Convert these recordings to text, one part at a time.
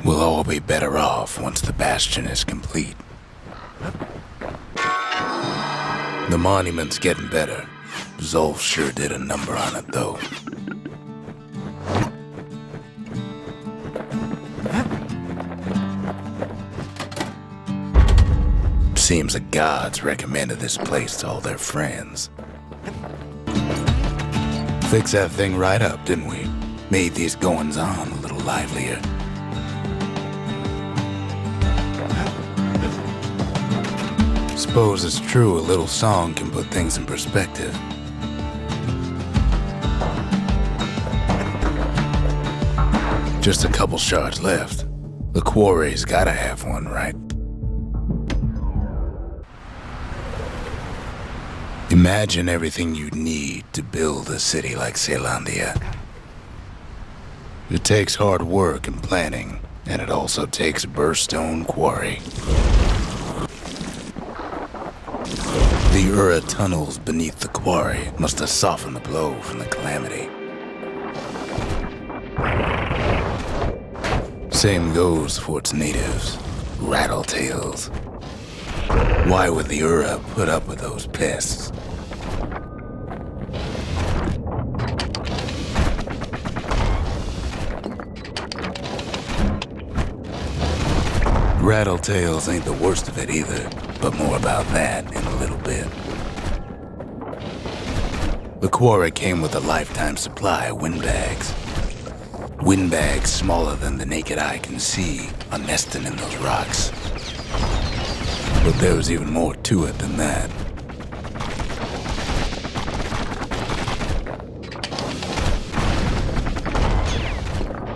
We'll all be better off once the Bastion is complete. The monument's getting better. Zolf sure did a number on it, though. Seems the gods recommended this place to all their friends. Fixed that thing right up, didn't we? Made these goings-on a little livelier. Suppose it's true a little song can put things in perspective. Just a couple shards left. The quarry's gotta have one, right? Imagine everything you'd need to build a city like Zealandia. It takes hard work and planning, and it also takes a burstone quarry. The Ura tunnels beneath the quarry must have softened the blow from the calamity. Same goes for its natives, rattletails. Why would the Ura put up with those pests? Rattletails ain't the worst of it either, but more about that in a little bit. The quarry came with a lifetime supply of windbags. Windbags smaller than the naked eye can see are nesting in those rocks. But there was even more to it than that.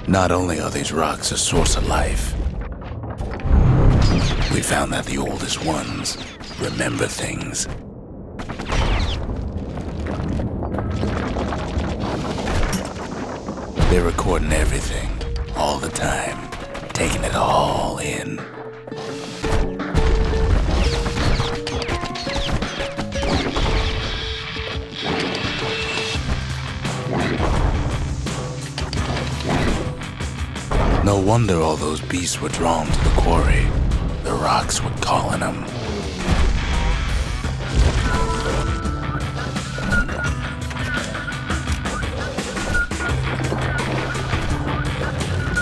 Not only are these rocks a source of life, we found that the oldest ones remember things. They're recording everything, all the time, taking it all in. No wonder all those beasts were drawn to the quarry. The rocks were calling them.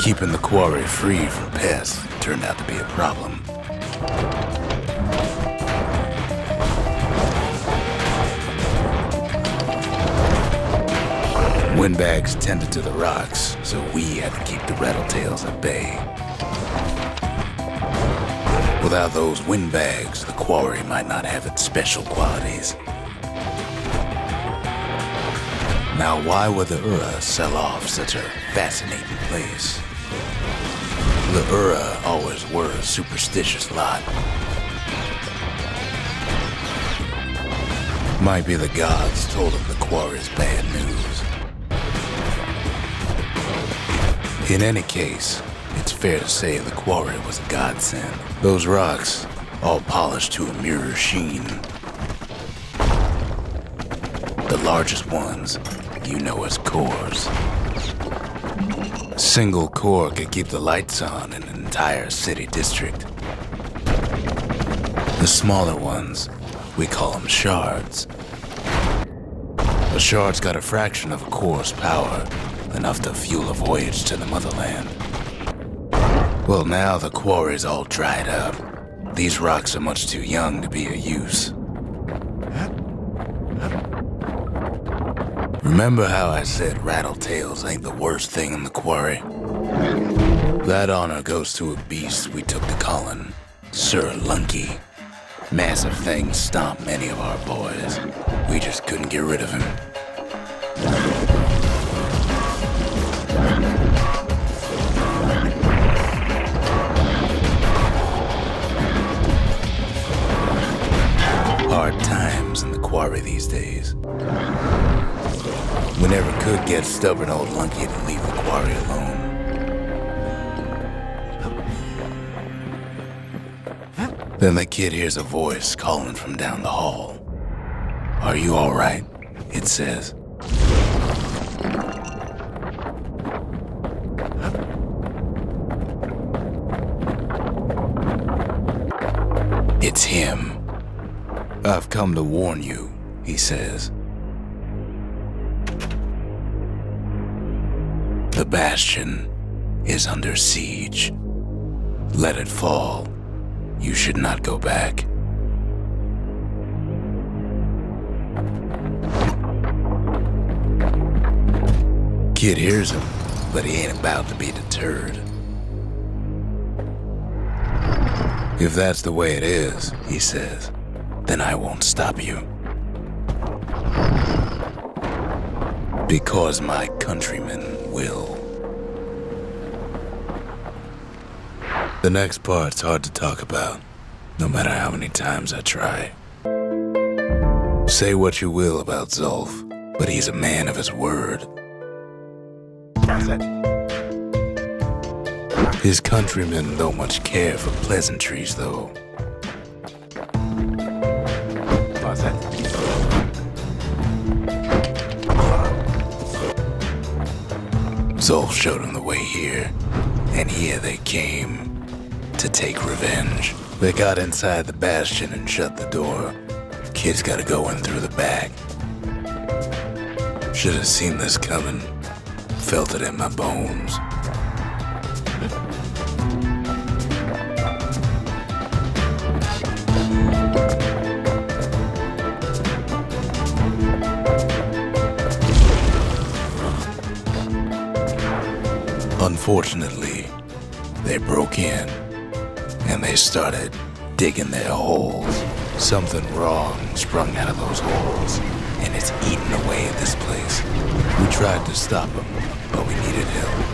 Keeping the quarry free from pests turned out to be a problem. Windbags tended to the rocks, so we had to keep the rattletails at bay. Without those windbags, the quarry might not have its special qualities. Now, why would the Ura sell off such a fascinating place? The Ura always were a superstitious lot. Might be the gods told them the quarry's bad news. In any case, it's fair to say the quarry was a godsend. Those rocks, all polished to a mirror sheen. The largest ones, you know as cores. A single core could keep the lights on in an entire city district. The smaller ones, we call them shards. A shard's got a fraction of a core's power, enough to fuel a voyage to the motherland. Well, now the quarry's all dried up. These rocks are much too young to be of use. Remember how I said rattletails ain't the worst thing in the quarry? That honor goes to a beast we took to Colin, Sir Lunky. Massive things stomped many of our boys. We just couldn't get rid of him. Hard times in the quarry these days. We never could get stubborn old Lunky to leave the quarry alone. Then the kid hears a voice calling from down the hall. "Are you all right?" it says. It's him. I've come to warn you, he says. The Bastion is under siege. Let it fall. You should not go back. Kid hears him, but he ain't about to be deterred. If that's the way it is, he says, then I won't stop you. Because my countrymen will. The next part's hard to talk about, no matter how many times I try. Say what you will about Zulf, but he's a man of his word. His countrymen don't much care for pleasantries, though. Zulf showed him the way here, and here they came to take revenge. They got inside the Bastion and shut the door. Kid's gotta go in through the back. Should have seen this coming. Felt it in my bones. Unfortunately, they broke in and they started digging their holes. Something wrong sprung out of those holes, and it's eating away at this place. We tried to stop them, but we needed help.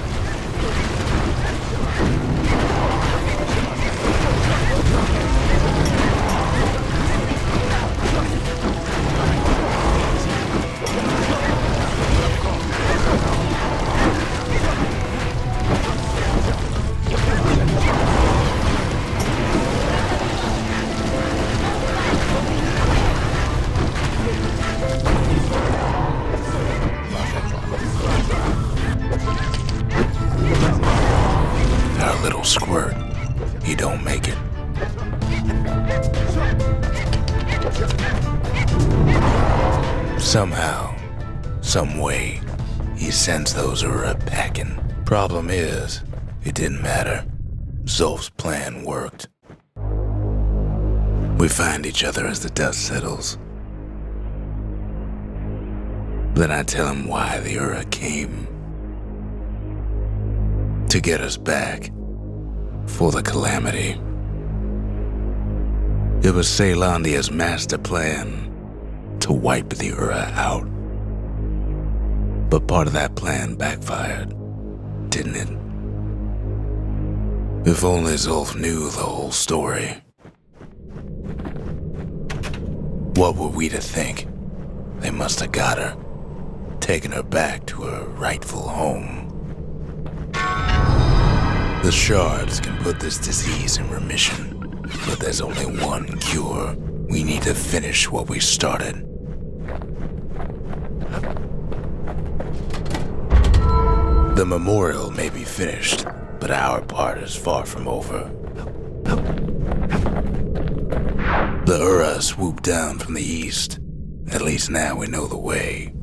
Squirt, he don't make it. Somehow, some way, he sends those Ura packing. Problem is, it didn't matter. Zulf's plan worked. We find each other as the dust settles. Then I tell him why the Ura came. To get us back. For the calamity. It was Ceylandia's master plan to wipe the Ura out. But part of that plan backfired, didn't it? If only Zulf knew the whole story. What were we to think? They must have got her, taken her back to her rightful home. The shards can put this disease in remission, but there's only one cure. We need to finish what we started. The memorial may be finished, but our part is far from over. The Ura swooped down from the east. At least now we know the way.